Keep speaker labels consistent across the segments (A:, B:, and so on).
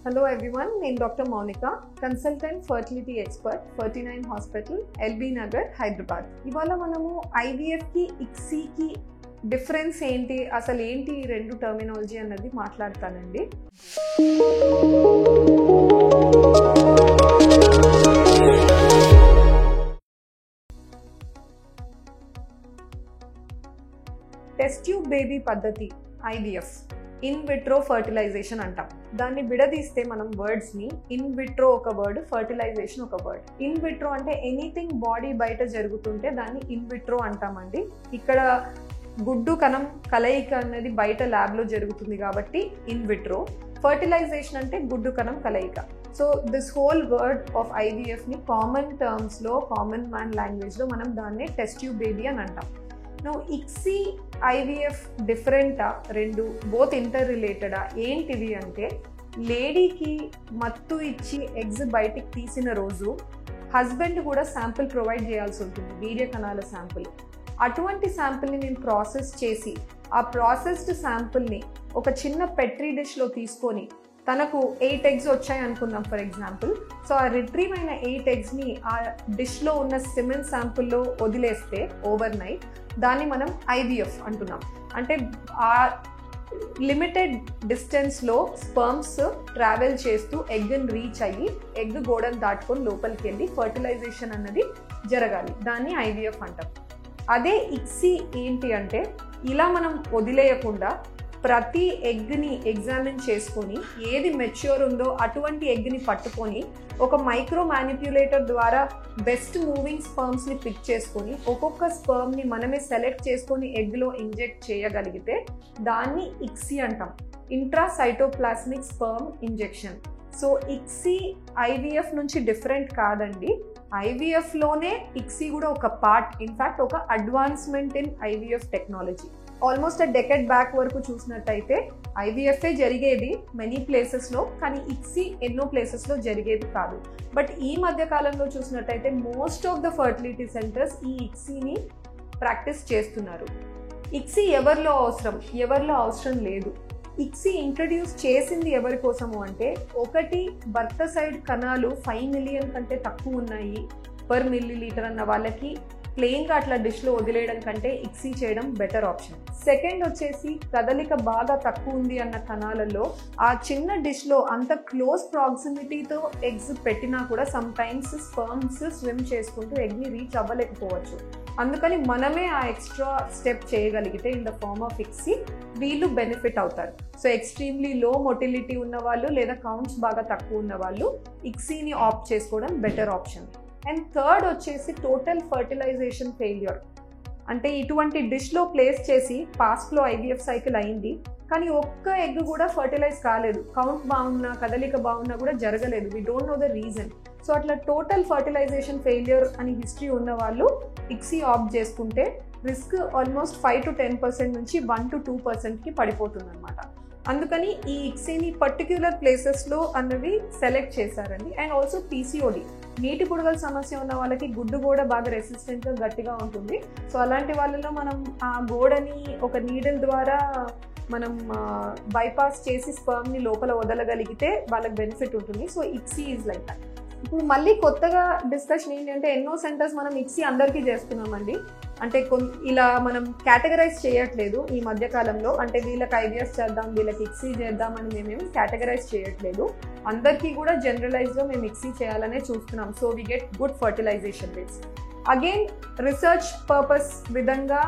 A: Hello everyone, I am Dr. Monica, consultant fertility expert, 39 Hospital, LB Nagar, Hyderabad. ఇవాళ మనము IVF కి ICSI కి difference ఏంటి, అసలు ఏంటి ఈ రెండు టర్మినాలజీ అన్నది మాట్లాడతానండి. టెస్ట్ ట్యూబ్ బేబీ పద్ధతి IVF ఇన్ విట్రో ఫర్టిలైజేషన్ అంటాం. దాన్ని విడదీస్తే మనం వర్డ్స్ని ఇన్ విట్రో ఒక వర్డ్, ఫర్టిలైజేషన్ ఒక వర్డ్. ఇన్ విట్రో అంటే ఎనీథింగ్ బాడీ బయట జరుగుతుంటే దాన్ని ఇన్ విట్రో అంటామండి. ఇక్కడ గుడ్డు కణం కలయిక అనేది బయట ల్యాబ్లో జరుగుతుంది కాబట్టి ఇన్ విట్రో. ఫర్టిలైజేషన్ అంటే గుడ్డు కణం కలయిక. So this whole word of IVFని కామన్ టర్మ్స్లో, కామన్ మ్యాన్ లాంగ్వేజ్లో మనం దాన్ని టెస్ట్ ట్యూబ్ బేబీ అని అంటాం. ICSI IVF డిఫరెంటా, రెండు బోత్ ఇంటర్ రిలేటెడా ఏంటివి అంటే, లేడీకి మత్తు ఇచ్చి ఎగ్స్ బయటికి తీసిన రోజు హస్బెండ్ కూడా శాంపిల్ ప్రొవైడ్ చేయాల్సి ఉంటుంది, వీర్య కణాల శాంపిల్. అటువంటి శాంపిల్ని మేము ప్రాసెస్ చేసి ఆ ప్రాసెస్డ్ శాంపిల్ని ఒక చిన్న పెట్రీ డిష్లో తీసుకొని, తనకు 8 eggs వచ్చాయి అనుకుందాం ఫర్ ఎగ్జాంపుల్. సో ఆ రిట్రీవ్ అయిన 8 eggsని ఆ డిష్లో ఉన్న సిమెన్ శాంపుల్లో వదిలేస్తే ఓవర్ నైట్, దాన్ని మనం IVF అంటున్నాం. అంటే ఆ లిమిటెడ్ డిస్టెన్స్లో స్పర్మ్స్ ట్రావెల్ చేస్తూ ఎగ్ని రీచ్ అయ్యి ఎగ్ గోడను దాటుకొని లోపలికి వెళ్ళి ఫర్టిలైజేషన్ అన్నది జరగాలి, దాన్ని IVF అంటాం. అదే ICSI ఏంటి అంటే, ఇలా మనం వదిలేయకుండా ప్రతి ఎగ్ని ఎగ్జామిన్ చేసుకొని ఏది మెచ్యూర్ ఉందో అటువంటి ఎగ్ని పట్టుకొని ఒక మైక్రో మ్యానిప్యులేటర్ ద్వారా బెస్ట్ మూవింగ్ స్పర్మ్స్ని పిక్ చేసుకొని ఒక్కొక్క స్పర్మ్ని మనమే సెలెక్ట్ చేసుకొని ఎగ్లో ఇంజెక్ట్ చేయగలిగితే దాన్ని ICSI అంటాం, intracytoplasmic sperm injection. So ICSI IVF నుంచి డిఫరెంట్ కాదండి. IVFలోనే ICSI కూడా ఒక పార్ట్, ఇన్ఫ్యాక్ట్ ఒక advancement in IVF technology. Almost decade back వరకు చూసినట్టయితే IVFఏ జరిగేది మెనీ ప్లేసెస్లో, కానీ ICSI ఎన్నో ప్లేసెస్లో జరిగేది కాదు. బట్ ఈ మధ్య కాలంలో చూసినట్టయితే most of the fertility centres ఈ ICSIని ప్రాక్టీస్ చేస్తున్నారు. ICSI ఎవరిలో అవసరం లేదు. ICSI ఇంట్రడ్యూస్ చేసింది ఎవరి కోసము అంటే, ఒకటి భర్త సైడ్ కణాలు 5 million కంటే తక్కువ ఉన్నాయి పర్ మిల్లీలీటర్ అన్న వాళ్ళకి ప్లెయిన్గా అట్లా డిష్లో వదిలేయడం కంటే ICSI చేయడం బెటర్ ఆప్షన్. సెకండ్ వచ్చేసి, కదలిక బాగా తక్కువ ఉంది అన్న కణాలలో ఆ చిన్న డిష్లో అంత క్లోజ్ ప్రాక్సిమిటీతో ఎగ్స్ పెట్టినా కూడా సమ్ టైమ్స్ స్పర్మ్స్ స్విమ్ చేసుకుంటూ ఎగ్ని రీచ్ అవ్వలేకపోవచ్చు. అందుకని మనమే ఆ ఎక్స్ట్రా స్టెప్ చేయగలిగితే in the form of ICSI వీళ్ళు బెనిఫిట్ అవుతారు. సో ఎక్స్ట్రీమ్లీ లో మొటిలిటీ ఉన్న వాళ్ళు లేదా కౌంట్స్ బాగా తక్కువ ఉన్న వాళ్ళు ICSIని ఆప్ట్ చేసుకోవడం బెటర్ ఆప్షన్. అండ్ థర్డ్ వచ్చేసి టోటల్ ఫర్టిలైజేషన్ ఫెయిల్యూర్. అంటే ఇటువంటి డిష్లో ప్లేస్ చేసి పాస్ట్లో IVF సైకిల్ అయింది, కానీ ఒక్క ఎగ్ కూడా ఫర్టిలైజ్ కాలేదు, కౌంట్ బాగున్నా కదలిక బాగున్నా కూడా జరగలేదు. We don't know the reason. So అట్లా టోటల్ ఫర్టిలైజేషన్ ఫెయిల్యూర్ అని హిస్టరీ ఉన్న వాళ్ళు ICSI ఆప్ట్ చేసుకుంటే రిస్క్ ఆల్మోస్ట్ 5 to 10% నుంచి 1 to 2%కి పడిపోతుంది అనమాట. అందుకని ఈ ICSIని పర్టిక్యులర్ ప్లేసెస్లో అన్నవి సెలెక్ట్ చేశారండి. అండ్ ఆల్సో PCOD, నీటి బుడగల సమస్య ఉన్న వాళ్ళకి గుడ్డు గోడ బాగా రెసిస్టెంట్గా గట్టిగా ఉంటుంది. సో అలాంటి వాళ్ళలో మనం ఆ గోడని ఒక నీడిల్ ద్వారా మనం బైపాస్ చేసి స్పర్మ్ని లోపల వదలగలిగితే వాళ్ళకి బెనిఫిట్ ఉంటుంది. So ICSI is like that. ఇప్పుడు మళ్ళీ కొత్తగా డిస్కషన్ ఏంటంటే, ఎన్నో సెంటర్స్ మనం ICSI అందరికీ చేస్తున్నామండి. అంటే ఇలా మనం కేటగరైజ్ చేయట్లేదు ఈ మధ్యకాలంలో. అంటే వీళ్ళకి IVF చేద్దాం, వీళ్ళకి ICSI చేద్దాం అని మేమేమి కేటగరైజ్ చేయట్లేదు. అందరికీ కూడా జనరలైజ్గా మేము ICSI చేయాలనే చూస్తున్నాం. So we get good fertilization rates. Again research purpose విధంగా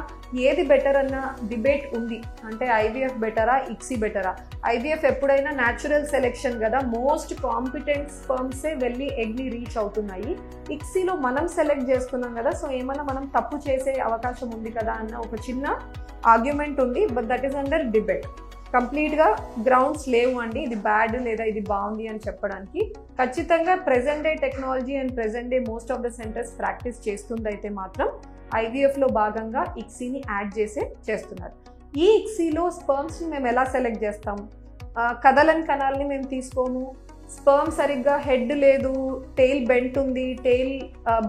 A: ఏది బెటర్ అన్న డిబేట్ ఉంది. అంటే IVF బెటరా, ICSI బెటరా? IVF ఎప్పుడైనా న్యాచురల్ సెలెక్షన్ కదా, మోస్ట్ కాంపిటెంట్ స్పర్మ్సే వెళ్ళి ఎగ్ని రీచ్ అవుతున్నాయి. ICSIలో మనం సెలెక్ట్ చేసుకున్నాం కదా, సో ఏమన్నా మనం తప్పు చేసే అవకాశం ఉంది కదా అన్న ఒక చిన్న ఆర్గ్యుమెంట్ ఉంది. But that is under debate. కంప్లీట్గా గ్రౌండ్స్ లేవు అండి ఇది బ్యాడ్ లేదా ఇది బాగుంది అని చెప్పడానికి. ఖచ్చితంగా present day technology and present day most of the centres practice చేస్తుందైతే మాత్రం IVFలో భాగంగా ICSIని యాడ్ చేస్తున్నారు. ఈ ICSIలో స్పర్మ్స్ని మేము ఎలా సెలెక్ట్ చేస్తాం? కదలని కణాలని మేము తీసుకోము, స్పర్మ్ సరిగ్గా హెడ్ లేదు, టెయిల్ బెంట్ ఉంది, టెయిల్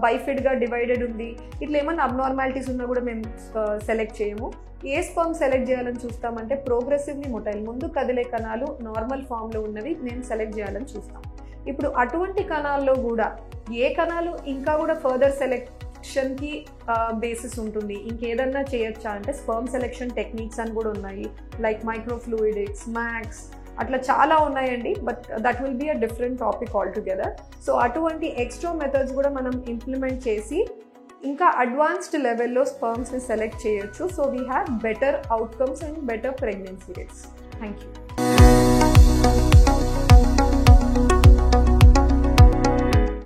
A: బైఫిడ్గా డివైడెడ్ ఉంది, ఇట్లా ఏమన్నా అబ్నార్మాలిటీస్ ఉన్నా కూడా మేము సెలెక్ట్ చేయము. ఏ స్పర్మ్ సెలెక్ట్ చేయాలని చూస్తామంటే ప్రోగ్రెసివ్లీ మొటైల్, ముందు కదిలే కణాలు నార్మల్ ఫామ్లో ఉన్నవి మేము సెలెక్ట్ చేయాలని చూస్తాం. ఇప్పుడు అటువంటి కణాల్లో కూడా ఏ కణాలు ఇంకా కూడా ఫర్దర్ సెలెక్షన్కి బేసిస్ ఉంటుంది, ఇంకేదన్నా చేయొచ్చా అంటే స్పర్మ్ సెలెక్షన్ టెక్నిక్స్ అని కూడా ఉన్నాయి, లైక్ మైక్రోఫ్లూయిడిక్స్, మ్యాక్స్, అట్లా చాలా ఉన్నాయండి. But that will be a different topic all together. So అటువంటి ఎక్స్ట్రా మెథడ్స్ కూడా మనం ఇంప్లిమెంట్ చేసి ఇంకా అడ్వాన్స్డ్ లెవెల్లో స్పర్మ్స్ని సెలెక్ట్ చేయొచ్చు. So we have better outcomes and better pregnancy rates. Thank you.